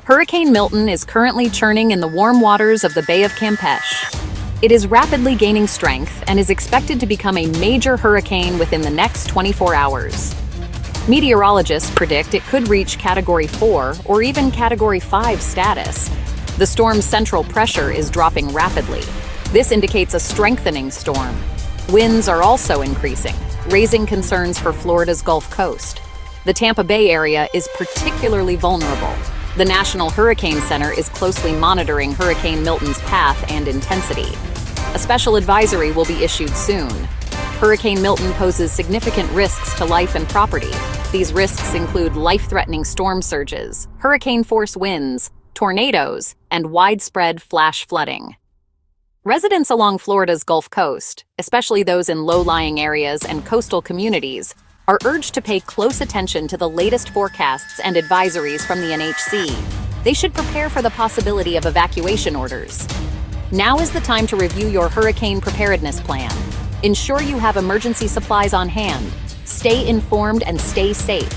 Hurricane Milton is currently churning in the warm waters of the Bay of Campeche. It is rapidly gaining strength and is expected to become a major hurricane within the next 24 hours. Meteorologists predict it could reach Category 4 or even Category 5 status. The storm's central pressure is dropping rapidly. This indicates a strengthening storm. Winds are also increasing, raising concerns for Florida's Gulf Coast. The Tampa Bay area is particularly vulnerable. The National Hurricane Center is closely monitoring Hurricane Milton's path and intensity. A special advisory will be issued soon. Hurricane Milton poses significant risks to life and property. These risks include life-threatening storm surges, hurricane-force winds, tornadoes, and widespread flash flooding. Residents along Florida's Gulf Coast, especially those in low-lying areas and coastal communities, are urged to pay close attention to the latest forecasts and advisories from the NHC. They should prepare for the possibility of evacuation orders. Now is the time to review your hurricane preparedness plan. Ensure you have emergency supplies on hand. Stay informed and stay safe.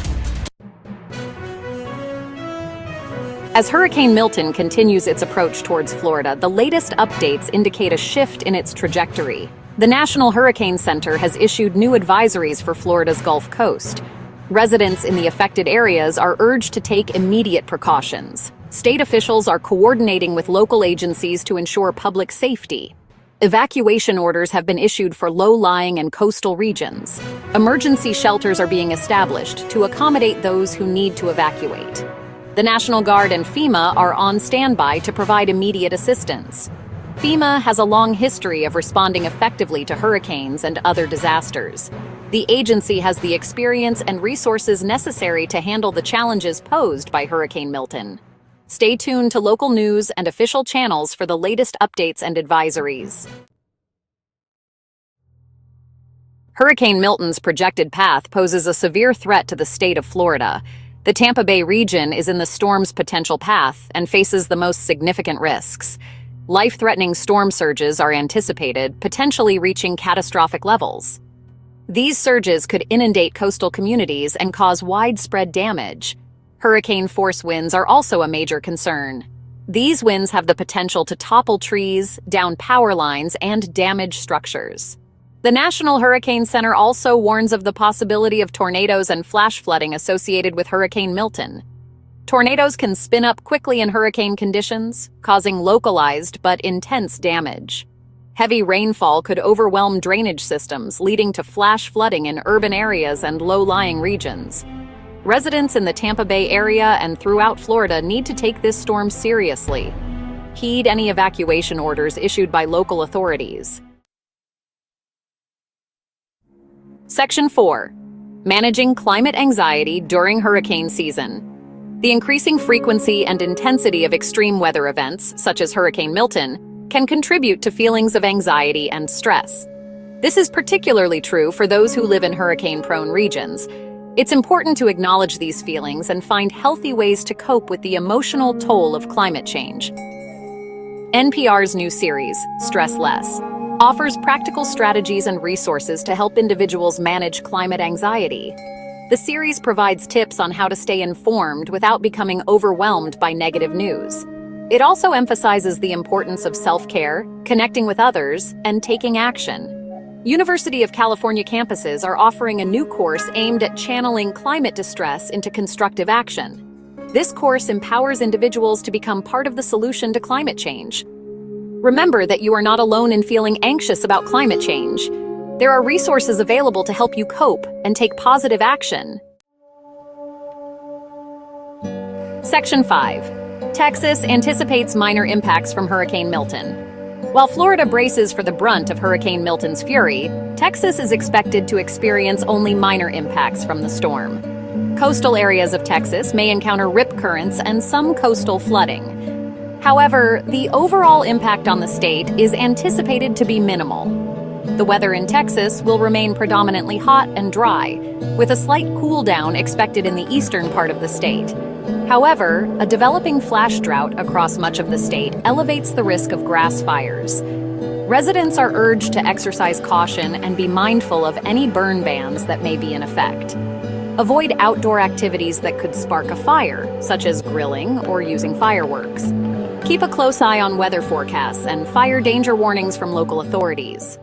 As Hurricane Milton continues its approach towards Florida, the latest updates indicate a shift in its trajectory. The National Hurricane Center has issued new advisories for Florida's Gulf Coast. Residents in the affected areas are urged to take immediate precautions. State officials are coordinating with local agencies to ensure public safety. Evacuation orders have been issued for low-lying and coastal regions. Emergency shelters are being established to accommodate those who need to evacuate. The National Guard and FEMA are on standby to provide immediate assistance. FEMA has a long history of responding effectively to hurricanes and other disasters. The agency has the experience and resources necessary to handle the challenges posed by Hurricane Milton. Stay tuned to local news and official channels for the latest updates and advisories. Hurricane Milton's projected path poses a severe threat to the state of Florida. The Tampa Bay region is in the storm's potential path and faces the most significant risks. Life-threatening storm surges are anticipated, potentially reaching catastrophic levels. These surges could inundate coastal communities and cause widespread damage. Hurricane-force winds are also a major concern. These winds have the potential to topple trees, down power lines, and damage structures. The National Hurricane Center also warns of the possibility of tornadoes and flash flooding associated with Hurricane Milton. Tornadoes can spin up quickly in hurricane conditions, causing localized but intense damage. Heavy rainfall could overwhelm drainage systems, leading to flash flooding in urban areas and low-lying regions. Residents in the Tampa Bay area and throughout Florida need to take this storm seriously. Heed any evacuation orders issued by local authorities. Section 4. Managing climate anxiety during hurricane season. The increasing frequency and intensity of extreme weather events, such as Hurricane Milton, can contribute to feelings of anxiety and stress. This is particularly true for those who live in hurricane-prone regions. It's important to acknowledge these feelings and find healthy ways to cope with the emotional toll of climate change. NPR's new series, Stress Less, offers practical strategies and resources to help individuals manage climate anxiety. The series provides tips on how to stay informed without becoming overwhelmed by negative news. It also emphasizes the importance of self-care, connecting with others, and taking action. University of California campuses are offering a new course aimed at channeling climate distress into constructive action. This course empowers individuals to become part of the solution to climate change. Remember that you are not alone in feeling anxious about climate change. There are resources available to help you cope and take positive action. Section 5. Texas anticipates minor impacts from Hurricane Milton. While Florida braces for the brunt of Hurricane Milton's fury, Texas is expected to experience only minor impacts from the storm. Coastal areas of Texas may encounter rip currents and some coastal flooding. However, the overall impact on the state is anticipated to be minimal. The weather in Texas will remain predominantly hot and dry, with a slight cool down expected in the eastern part of the state. However, a developing flash drought across much of the state elevates the risk of grass fires. Residents are urged to exercise caution and be mindful of any burn bans that may be in effect. Avoid outdoor activities that could spark a fire, such as grilling or using fireworks. Keep a close eye on weather forecasts and fire danger warnings from local authorities.